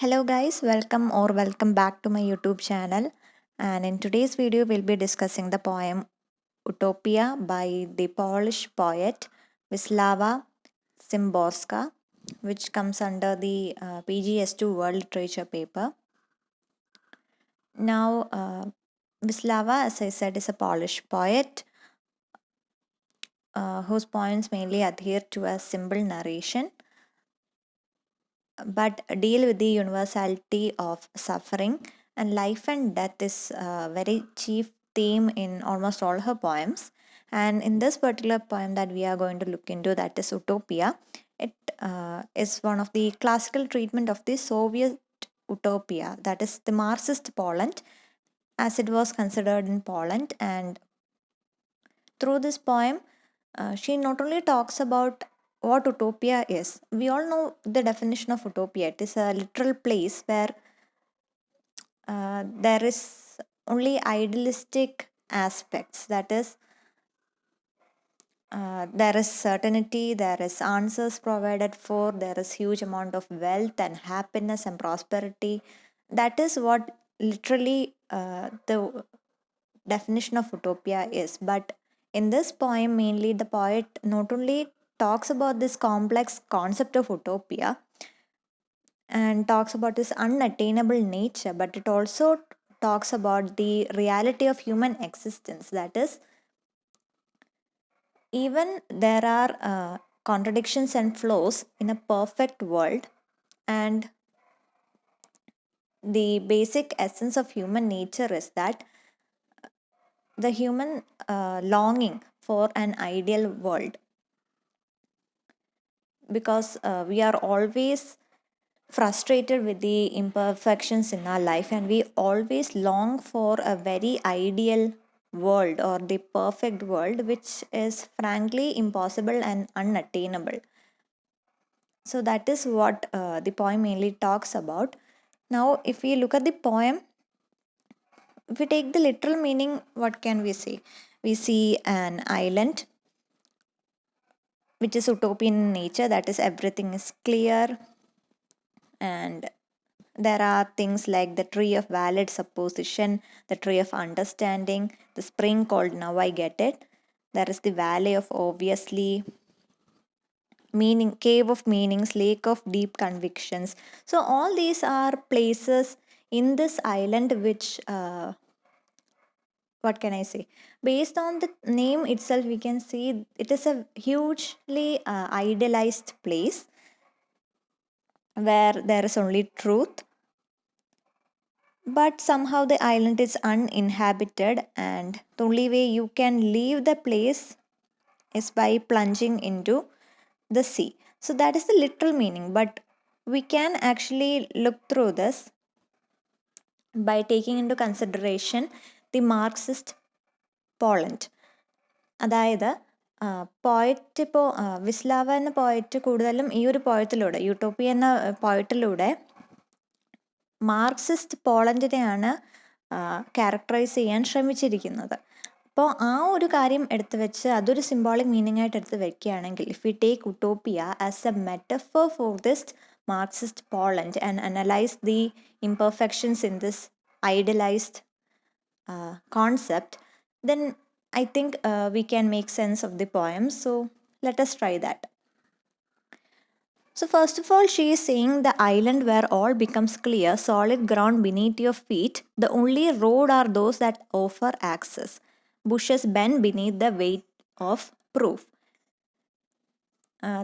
Hello guys, welcome back to my YouTube channel. And in today's video, we'll be discussing the poem Utopia by the Polish poet Wislawa Szymborska, which comes under the PGS2 World Literature paper. Now, Wislawa, as I said, is a Polish poet whose poems mainly adhere to a simple narration but deal with the universality of suffering, and life and death is a very chief theme in almost all her poems. And in this particular poem that we are going to look into, that is Utopia, it is one of the classical treatment of the Soviet utopia, that is the Marxist Poland, as it was considered in Poland. And through this poem, she not only talks about what utopia is. We all know the definition of utopia. It is a literal place where there is only idealistic aspects. That is, there is certainty, there is answers provided for, there is huge amount of wealth and happiness and prosperity. That is what literally the definition of utopia is. But in this poem, mainly the poet not only talks about this complex concept of utopia and talks about this unattainable nature, but it also talks about the reality of human existence. That is, even there are contradictions and flaws in a perfect world, and the basic essence of human nature is that the human longing for an ideal world, because we are always frustrated with the imperfections in our life, and we always long for a very ideal world or the perfect world, which is frankly impossible and unattainable. So that is what the poem mainly talks about. Now if we look at the poem, if we take the literal meaning, what can we see? We see an island which is utopian in nature, that is, everything is clear, and there are things like the tree of valid supposition, the tree of understanding, the spring called now I get it. There is the valley of obviously, meaning, cave of meanings, lake of deep convictions. So all these are places in this island which what can I say? Based on the name itself, we can see it is a hugely idealized place where there is only truth, but somehow the island is uninhabited, and the only way you can leave the place is by plunging into the sea. So that is the literal meaning, but we can actually look through this by taking into consideration the Marxist Poland. അതായത് poet ഇപ്പോൾ Wislawa എന്ന poet കൂടുതലും ഈ ഒരു പോയത്തിലൂടെ, Utopia എന്ന പോയറ്റിലൂടെ Marxist പോളണ്ടിനെയാണ് characterise ചെയ്യാൻ ശ്രമിച്ചിരിക്കുന്നത്. അപ്പോൾ ആ ഒരു കാര്യം എടുത്തു വെച്ച് അതൊരു സിംബോളിക് മീനിങ് ആയിട്ട് എടുത്ത് വെക്കുകയാണെങ്കിൽ, if we take utopia as A metaphor for this Marxist Poland and analyse the imperfections in this idealized concept, then I think we can make sense of the poem. So let us try that. So, first of all, she is saying the island where all becomes clear, solid ground beneath your feet, the only road are those that offer access. Bushes bend beneath the weight of proof.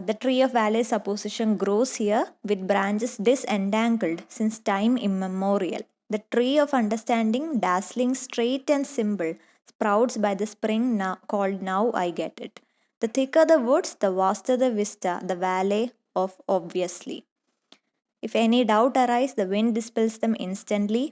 The tree of valley supposition grows here with branches disentangled since time immemorial. The tree of understanding, dazzling, straight, and simple, sprouts by the spring called Now I Get It. The thicker the woods, the vaster the vista, the valley of obviously. If any doubt arise, the wind dispels them instantly.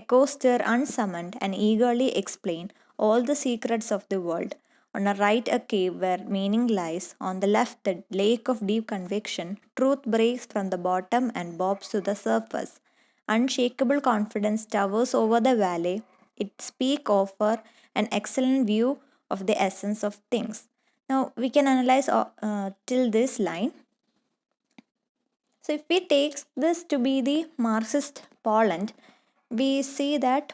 Echoes stir unsummoned and eagerly explain all the secrets of the world. On the right, a cave where meaning lies. On the left, the lake of deep conviction. Truth breaks from the bottom and bobs to the surface. Unshakable confidence towers over the valley. It speaks offer an excellent view of the essence of things. Now, we can analyze till this line. So if we take this to be the Marxist Poland, we see that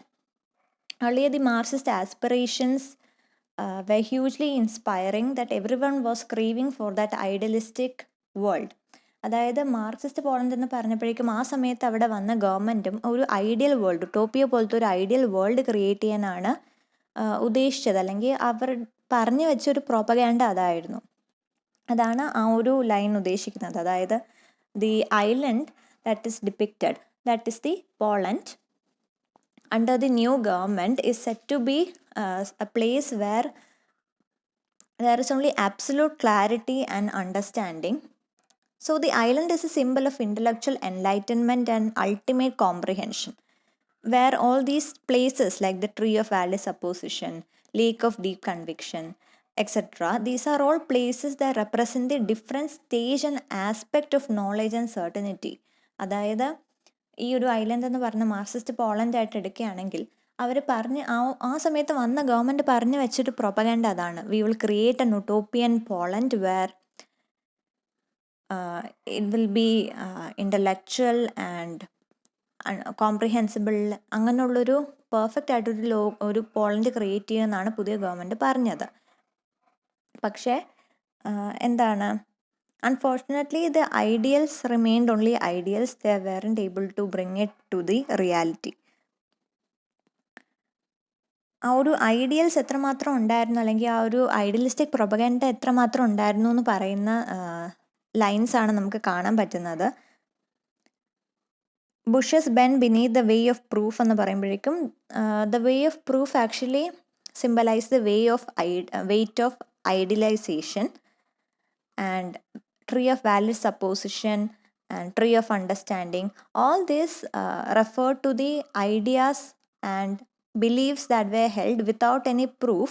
earlier the Marxist aspirations were hugely inspiring, that everyone was craving for that idealistic world. അതായത് Marxist Poland എന്ന് പറഞ്ഞപ്പോഴേക്കും ആ സമയത്ത് അവിടെ വന്ന ഗവൺമെൻറ്റും ഒരു ideal world, utopia പോലത്തെ ഒരു ഐഡിയൽ വേൾഡ് ക്രിയേറ്റ് ചെയ്യാനാണ് ഉദ്ദേശിച്ചത്, അല്ലെങ്കിൽ അവർ പറഞ്ഞു വെച്ചൊരു പ്രോപ്പഗാൻഡ അതായിരുന്നു. അതാണ് ആ ഒരു ലൈൻ ഉദ്ദേശിക്കുന്നത്. അതായത് the island that is depicted, that is the Poland under the new government is said to be a place where there is only absolute clarity and understanding. So the island is a symbol of intellectual enlightenment and ultimate comprehension, where all these places like the tree of valid supposition, lake of deep conviction, etc., these are all places that represent the different stage and aspect of knowledge and certainty. അതായത് ഈ ഒരു island എന്ന് പറഞ്ഞ Marxist Poland ആയിട്ട് എടുക്കുകയാണെങ്കിൽ അവർ പറഞ്ഞ് ആ സമയത്ത് വന്ന ഗവൺമെൻറ് പറഞ്ഞു വെച്ചൊരു പ്രൊപ്പഗാൻഡ അതാണ്, we will create an utopian Poland where it will be intellectual and comprehensible, അങ്ങനെയുള്ളൊരു പെർഫെക്റ്റ് ആയിട്ടൊരു ഒരു പോളണ്ട് ക്രിയേറ്റ് ചെയ്യുമെന്നാണ് പുതിയ ഗവൺമെൻറ് പറഞ്ഞത്. പക്ഷേ എന്താണ്, unfortunately the ideals remained only ideals, they weren't able to bring it to the reality. ആ ഒരു ഐഡിയൽസ് എത്രമാത്രം ഉണ്ടായിരുന്നു, അല്ലെങ്കിൽ ആ ഒരു ഐഡിയലിസ്റ്റിക് പ്രൊപ്പഗാൻഡ എത്രമാത്രം ഉണ്ടായിരുന്നു എന്ന് പറയുന്ന ലൈൻസ് ആണ് നമുക്ക് കാണാൻ പറ്റുന്നത്. Bushes Ben beneath the way of proof എന്ന് പറയുമ്പോഴേക്കും the way of proof actually symbolise the weight of idealisation and tree of valid supposition and tree of understanding. All this refer to the ideas and beliefs that were held without any proof,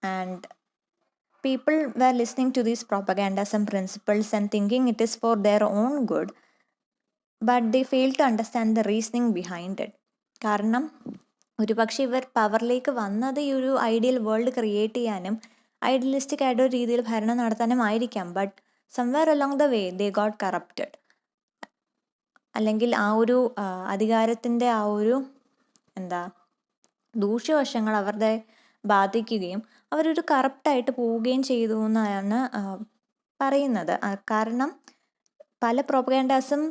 and people were listening to these propagandas and principles and thinking it is for their own good, but they fail to understand the reasoning behind it. കാരണം ഒരുപക്ഷെ ഇവർ പവറിലേക്ക് വന്നത് ഈ ഒരു ideal world create ചെയ്യാനും idealistic ആയിട്ടൊരു രീതിയിൽ ഭരണം നടത്താനും ആയിരിക്കാം, but somewhere along the way they got corrupted, അല്ലെങ്കിൽ ആ ഒരു അധികാരത്തിൻ്റെ ആ ഒരു ദൂഷ്യവശങ്ങൾ അവരുടെ ബാധിക്കുകയും അവരൊരു കറപ്റ്റായിട്ട് പോവുകയും ചെയ്തു എന്നാണ് പറയുന്നത്. കാരണം പല പ്രോപ്പഗാൻഡാസും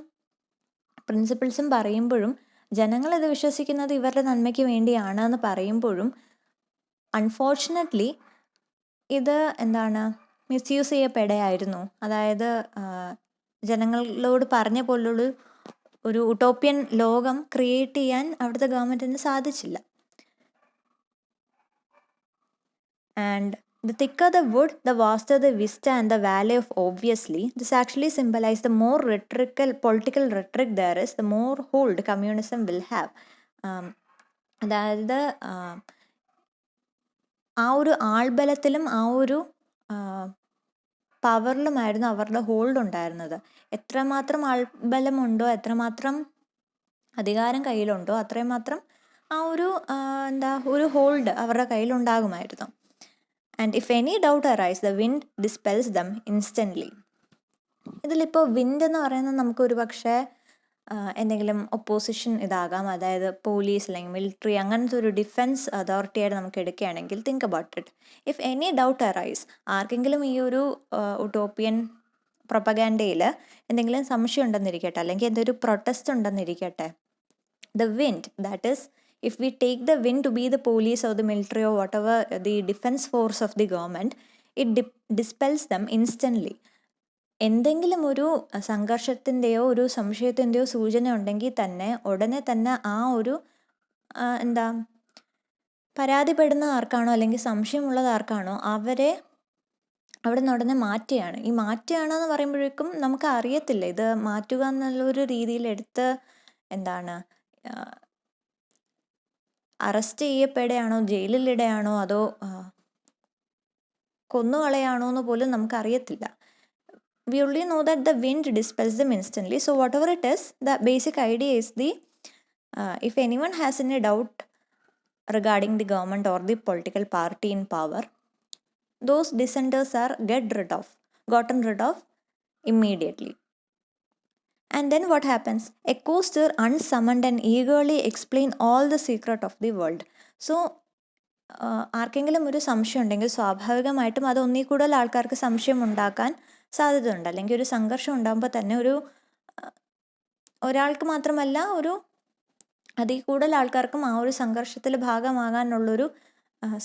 പ്രിൻസിപ്പിൾസും പറയുമ്പോഴും ജനങ്ങളിത് വിശ്വസിക്കുന്നത് ഇവരുടെ നന്മയ്ക്ക് വേണ്ടിയാണ് എന്ന് പറയുമ്പോഴും അൺഫോർച്ചുനേറ്റ്ലി ഇത് മിസ്യൂസ് ചെയ്യപ്പെടുകയായിരുന്നു. അതായത് ജനങ്ങളോട് പറഞ്ഞ പോലുള്ള ഒരു ഉട്ടോപ്യൻ ലോകം ക്രിയേറ്റ് ചെയ്യാൻ അവിടുത്തെ ഗവൺമെൻറ്റിന് സാധിച്ചില്ല. And the thicker the wood, the vaster the vista and the valley of obviously. This actually symbolizes the more political rhetoric there is, the more hold communism will have. അതായത് ആ ഒരു ആൾബലത്തിലും ആ ഒരു പവറിലുമായിരുന്നു അവരുടെ ഹോൾഡ് ഉണ്ടായിരുന്നത്. എത്രമാത്രം ആൾബലമുണ്ടോ, എത്രമാത്രം അധികാരം കയ്യിലുണ്ടോ, അത്രയും മാത്രം ആ ഒരു ഒരു ഹോൾഡ് അവരുടെ കയ്യിലുണ്ടാകുമായിരുന്നു. And if any doubt arise, the wind dispels them instantly. ഇതിലിപ്പോൾ വിൻഡ് എന്ന് പറയുന്നത് നമുക്കൊരു പക്ഷേ എന്തെങ്കിലും ഒപ്പോസിഷൻ ഇതാകാം, അതായത് പോലീസ് അല്ലെങ്കിൽ മിലിറ്ററി അങ്ങനത്തെ ഒരു ഡിഫെൻസ് അതോറിറ്റിയായിട്ട് നമുക്ക് എടുക്കുകയാണെങ്കിൽ think about it. If any doubt arise, ആർക്കെങ്കിലും ഈ ഒരു ഉട്ടോപ്പിയൻ പ്രൊപ്പഗാൻഡയിൽ എന്തെങ്കിലും സംശയം ഉണ്ടെന്നിരിക്കട്ടെ, അല്ലെങ്കിൽ എന്തൊരു പ്രൊട്ടസ്റ്റ് ഉണ്ടെന്നിരിക്കട്ടെ, the wind, that is, if we take the wind to be the police or the military or whatever the defense force of the government, it dispels them instantly. എന്തെങ്കിലും ഒരു സംഘർഷത്തിൻ്റെയോ ഒരു സംശയത്തിൻ്റെയോ സൂചന ഉണ്ടെങ്കിൽ തന്നെ ഉടനെ തന്നെ ആ ഒരു പരാതിപ്പെടുന്ന ആർക്കാണോ അല്ലെങ്കിൽ സംശയമുള്ളത് ആർക്കാണോ അവരെ അവിടെ നിന്ന് ഉടനെ മാറ്റുകയാണ്. ഈ മാറ്റുകയാണെന്ന് പറയുമ്പോഴേക്കും നമുക്ക് അറിയത്തില്ല ഇത് മാറ്റുക എന്നുള്ളൊരു രീതിയിൽ എടുത്ത് അറസ്റ്റ് ചെയ്യപ്പെടുകയാണോ, ജയിലിലിടുകയാണോ, അതോ കൊന്നുകളയാണോ എന്ന് പോലും നമുക്കറിയത്തില്ല. We only know that the wind dispels them instantly. So whatever it is, the basic idea is if anyone has any doubt regarding the government or the political party in power, those dissenters are gotten rid of immediately. And then what happens? A coaster unsummoned and eagerly explain all the secret of the world. So ആർക്കെങ്കിലും ഒരു സംശയം ഉണ്ടെങ്കിൽ സ്വാഭാവികമായിട്ടും അത് ഒന്നിൽ കൂടുതൽ ആൾക്കാർക്ക് സംശയം ഉണ്ടാക്കാൻ സാധ്യതയുണ്ട്. അല്ലെങ്കിൽ ഒരു സംഘർഷം ഉണ്ടാകുമ്പോൾ തന്നെ ഒരാൾക്ക് മാത്രമല്ല അതിൽ കൂടുതൽ ആൾക്കാർക്കും ആ ഒരു സംഘർഷത്തിൽ ഭാഗമാകാനുള്ളൊരു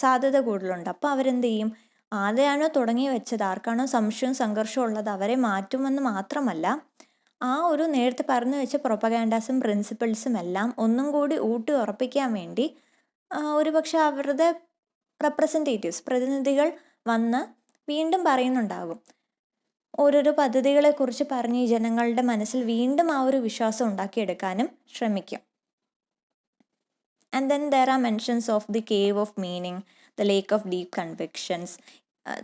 സാധ്യത കൂടുതലുണ്ട്. അപ്പോൾ അവരെന്ത് ചെയ്യും? ആരെയാണോ തുടങ്ങി വെച്ചത്, ആർക്കാണോ സംശയവും സംഘർഷവും ഉള്ളത് അവരെ മാറ്റുമെന്ന് മാത്രമല്ല, ആ ഒരു നേരത്തെ പറഞ്ഞു വെച്ച പ്രൊപ്പഗാൻഡാസും പ്രിൻസിപ്പിൾസും എല്ലാം ഒന്നും കൂടി ഊട്ടി ഉറപ്പിക്കാൻ വേണ്ടി ഒരുപക്ഷെ അവരുടെ റെപ്രസെൻറ്റേറ്റീവ്സ്, പ്രതിനിധികൾ വന്ന് വീണ്ടും പറയുന്നുണ്ടാകും. ഓരോരോ പദ്ധതികളെക്കുറിച്ച് പറഞ്ഞ് ജനങ്ങളുടെ മനസ്സിൽ വീണ്ടും ആ ഒരു വിശ്വാസം ഉണ്ടാക്കിയെടുക്കാനും ശ്രമിക്കും. And then there are mentions of the cave of meaning, the lake of deep convictions.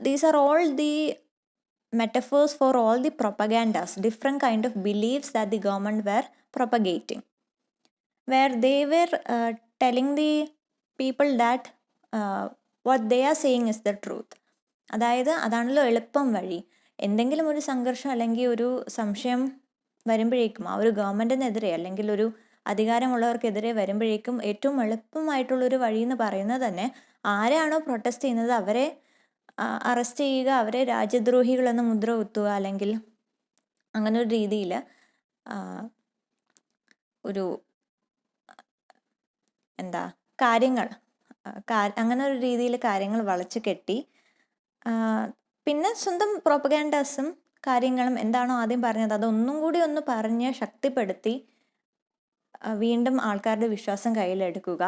These are all the metaphors for all the propagandas, different kind of beliefs that the government were propagating, where they were telling the people that what they are saying is the truth. അതായത് അതാണല്ലോ എളുപ്പം വഴി. എന്തെങ്കിലും ഒരു സംഘർഷം അല്ലെങ്കിൽ ഒരു സംശയം വരുമ്പോഴേക്കും ആ ഒരു ഗവൺമെൻറ്റിനെതിരെ അല്ലെങ്കിൽ ഒരു അധികാരമുള്ളവർക്കെതിരെ വരുമ്പോഴേക്കും ഏറ്റവും എളുപ്പമായിട്ടുള്ളൊരു വഴി എന്ന് പറയുന്നത് തന്നെ ആരെയാണോ പ്രൊട്ടസ്റ്റ് ചെയ്യുന്നത് അവരെ അറസ്റ്റ് ചെയ്യുക, അവരെ രാജ്യദ്രോഹികളെന്ന് മുദ്ര കുത്തുക, അല്ലെങ്കിൽ അങ്ങനെ ഒരു രീതിയിൽ ഒരു കാര്യങ്ങൾ അങ്ങനെ ഒരു രീതിയിൽ കാര്യങ്ങൾ വളച്ചു കെട്ടി പിന്നെ സ്വന്തം പ്രൊപ്പഗാൻഡാസും കാര്യങ്ങളും എന്താണോ ആദ്യം പറഞ്ഞത് അതൊന്നും കൂടി ഒന്ന് പറഞ്ഞ് ശക്തിപ്പെടുത്തി വീണ്ടും ആൾക്കാരുടെ വിശ്വാസം കയ്യിലെടുക്കുക.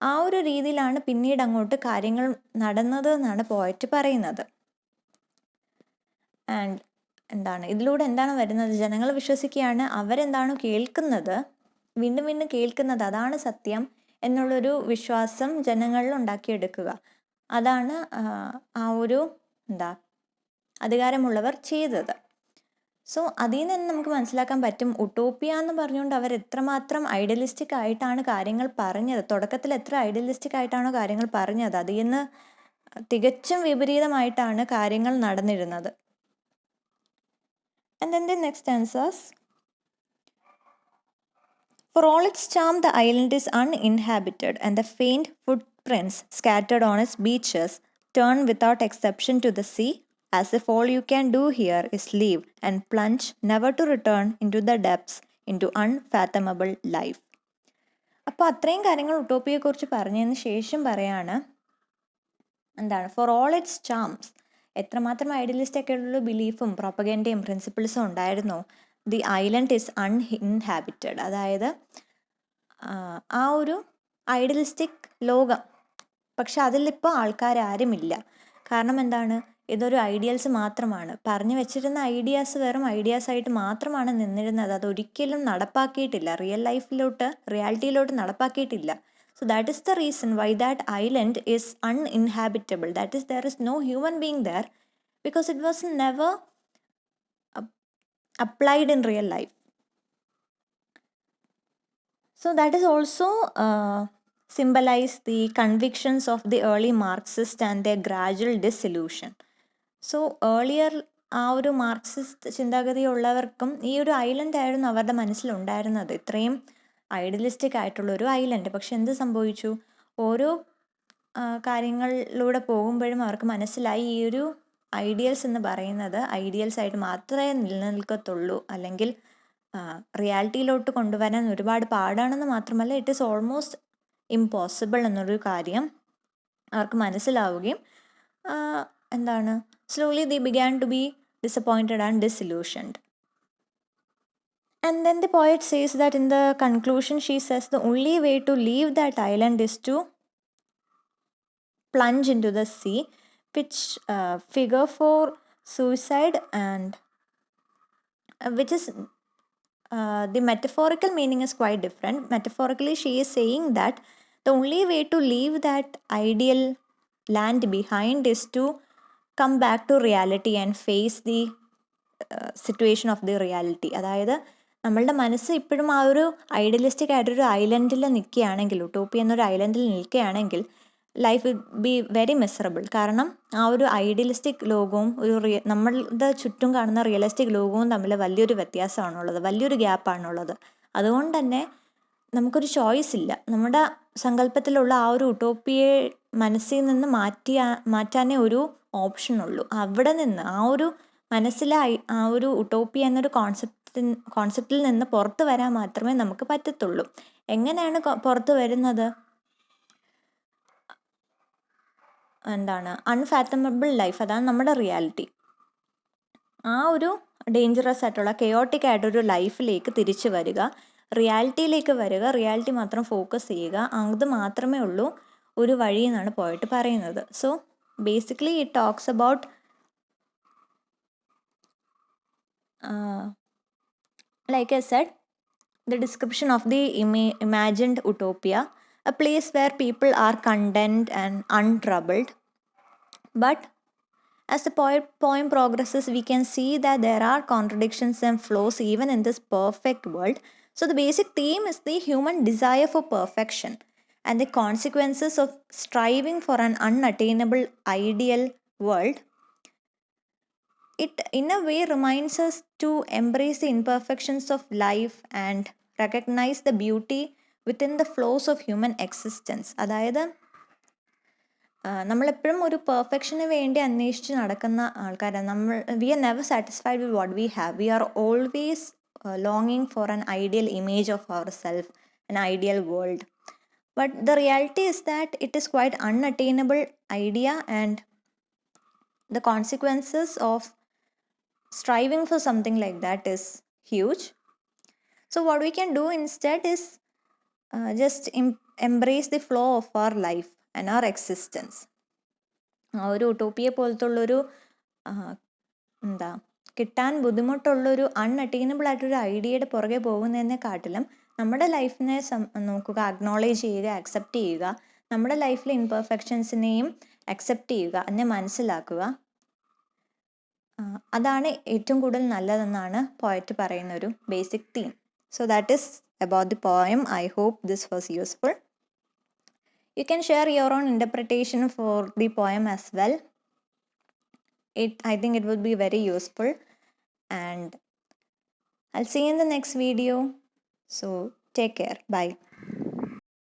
ആ ഒരു രീതിയിലാണ് പിന്നീട് അങ്ങോട്ട് കാര്യങ്ങൾ നടന്നത് എന്നാണ് പോയറ്റ് പറയുന്നത്. ആൻഡ് ഇതിലൂടെ എന്താണ് വരുന്നത്? ജനങ്ങൾ വിശ്വസിക്കുകയാണ് അവരെന്താണോ കേൾക്കുന്നത്, വീണ്ടും വീണ്ടും കേൾക്കുന്നത് അതാണ് സത്യം എന്നുള്ളൊരു വിശ്വാസം ജനങ്ങളിൽ ഉണ്ടാക്കിയെടുക്കുക. അതാണ് ആ ഒരു അധികാരമുള്ളവർ ചെയ്തത്. സോ അതിൽ നിന്ന് നമുക്ക് മനസ്സിലാക്കാൻ പറ്റും ഉട്ടോപ്പിയ എന്ന് പറഞ്ഞുകൊണ്ട് അവർ എത്രമാത്രം ഐഡിയലിസ്റ്റിക് ആയിട്ടാണ് കാര്യങ്ങൾ പറഞ്ഞത്. തുടക്കത്തിൽ എത്ര ഐഡിയലിസ്റ്റിക് ആയിട്ടാണോ കാര്യങ്ങൾ പറഞ്ഞത് അതിൽ നിന്ന് തികച്ചും വിപരീതമായിട്ടാണ് കാര്യങ്ങൾ നടന്നിരുന്നത്. And then the next answers. For all its charm, the island is uninhabited, and the faint footprints scattered on its beaches turn without exception to the sea, as if all you can do here is leave and plunge, never to return into the depths, into unfathomable life. അപ്പോൾ അത്രയും കാര്യങ്ങൾ ഉട്ടോപ്പിയെക്കുറിച്ച് പറഞ്ഞതിന് ശേഷം പറയാണ് for all it's charms, എത്രമാത്രം idealist ഉള്ള ബിലീഫും പ്രൊപ്പഗൻഡയും പ്രിൻസിപ്പിൾസും ഉണ്ടായിരുന്നു, the island is uninhabited. അതായത് ആ ഒരു ഐഡിയലിസ്റ്റിക് ലോകം, പക്ഷെ അതിലിപ്പോൾ ആൾക്കാരാരുമില്ല. കാരണം എന്താണ്? ഇതൊരു ഐഡിയൽസ് മാത്രമാണ്. പറഞ്ഞു വെച്ചിരുന്ന ഐഡിയാസ് വെറും ഐഡിയാസായിട്ട് മാത്രമാണ് നിന്നിരുന്നത്. അതൊരിക്കലും നടപ്പാക്കിയിട്ടില്ല, റിയാലിറ്റിയിലോട്ട് നടപ്പാക്കിയിട്ടില്ല. So that is the reason why that island is uninhabitable. That is, there is no human being there because it was never applied in real life. So that is also symbolize the convictions of the early Marxists and their gradual disillusion. So earlier ആ ഒരു Marxist ചിന്താഗതിയുള്ളവർക്കും ഈ ഒരു island ആയിരുന്നു അവരുടെ മനസ്സിലുണ്ടായിരുന്നത്, ഇത്രയും idealistic ആയിട്ടുള്ളൊരു island. പക്ഷെ എന്ത് സംഭവിച്ചു? ഓരോ കാര്യങ്ങളിലൂടെ പോകുമ്പോഴും അവർക്ക് മനസ്സിലായി ഈ ഒരു ഐഡിയൽസ് എന്ന് പറയുന്നത് ഐഡിയൽസ് ആയിട്ട് മാത്രമേ നിലനിൽക്കത്തുള്ളൂ, അല്ലെങ്കിൽ റിയാലിറ്റിയിലോട്ട് കൊണ്ടുവരാൻ ഒരുപാട് പാടാണെന്ന് മാത്രമല്ല ഇറ്റ് ഈസ് ഓൾമോസ്റ്റ് ഇമ്പോസിബിൾ എന്നൊരു കാര്യം അവർക്ക് മനസ്സിലാവുകയും slowly they began to be disappointed and disillusioned. And then the poet says that in the conclusion she says the only way to leave that island is to plunge into the sea, which figure for suicide and which is the metaphorical meaning is quite different. Metaphorically she is saying that the only way to leave that ideal land behind is to come back to reality and face the situation of the reality. അതായത് നമ്മളുടെ മനസ്സ് ഇപ്പോഴും ആ ഒരു idealistic ആയിട്ടൊരു ഐലൻഡിൽ നിൽക്കുകയാണെങ്കിൽ, utopia എന്നൊരു ഐലൻഡിൽ നിൽക്കുകയാണെങ്കിൽ life will be very miserable. കാരണം ആ ഒരു ഐഡിയലിസ്റ്റിക് ലോകവും നമ്മളുടെ ചുറ്റും കാണുന്ന റിയലിസ്റ്റിക് ലോകവും തമ്മിൽ വലിയൊരു വ്യത്യാസമാണുള്ളത്, വലിയൊരു ഗ്യാപ്പാണുള്ളത്. അതുകൊണ്ട് തന്നെ നമുക്കൊരു ചോയ്സ് ഇല്ല. നമ്മുടെ സങ്കല്പത്തിലുള്ള ആ ഒരു ഉട്ടോപ്പിയെ മനസ്സിൽ നിന്ന് മാറ്റാനേ ഒരു ഓപ്ഷനുള്ളൂ. അവിടെ നിന്ന് ആ ഒരു മനസ്സിലെ ആ ഒരു ഉട്ടോപ്പിയ എന്നൊരു കോൺസെപ്റ്റിൽ നിന്ന് പുറത്ത് വരാൻ മാത്രമേ നമുക്ക് പറ്റത്തുള്ളൂ. എങ്ങനെയാണ് പുറത്ത് വരുന്നത്? അൺഫാത്തമബിൾ ലൈഫ്, അതാണ് നമ്മുടെ റിയാലിറ്റി. ആ ഒരു ഡേഞ്ചറസ് ആയിട്ടുള്ള കെയോട്ടിക് ആയിട്ടൊരു ലൈഫിലേക്ക് തിരിച്ചു വരിക, റിയാലിറ്റിയിലേക്ക് വരിക, റിയാലിറ്റി മാത്രം ഫോക്കസ് ചെയ്യുക, അത് മാത്രമേ ഉള്ളൂ ഒരു വഴി എന്നാണ് പോയിട്ട് പറയുന്നത്. So basically it talks about like I said, the description of the imagined utopia, a place where people are content and untroubled. But as the poem progresses, we can see that there are contradictions and flaws even in this perfect world. So the basic theme is the human desire for perfection and the consequences of striving for an unattainable ideal world. It in a way reminds us to embrace the imperfections of life and recognize the beauty within the flaws of human existence. അതായത് നമ്മളെപ്പോഴും ഒരു perfection വേണ്ടി അന്വേഷിച്ച് നടക്കുന്ന ആൾക്കാരാണ് we are never satisfied with what we have. We are always ലോങ്ങിങ് for an ideal image of our self, an ideal world. But the reality is that it is quite unattainable idea, and the consequences of striving for something like that is huge. So what we can do instead is just embrace the flow of our life and our existence. ആ ഒരു ഉട്ടോപ്പിയെ പോലത്തുള്ളൊരു കിട്ടാൻ ബുദ്ധിമുട്ടുള്ളൊരു unattainable ആയിട്ടൊരു ഐഡിയയുടെ പുറകെ പോകുന്നതിനെക്കാട്ടിലും നമ്മുടെ ലൈഫിനെ നോക്കുക, acknowledge ചെയ്യുക, അക്സെപ്റ്റ് ചെയ്യുക, നമ്മുടെ ലൈഫിലെ ഇംപെർഫെക്ഷൻസിനെയും അക്സെപ്റ്റ് ചെയ്യുക, അതിനെ മനസ്സിലാക്കുക, അതാണ് ഏറ്റവും കൂടുതൽ നല്ലതെന്നാണ് പോയറ്റ് പറയുന്ന ഒരു basic theme. So that is about the poem. I hope this was useful. You can share your own interpretation for the poem as well. I think it would be very useful, and I'll see you in the next video. So take care. Bye.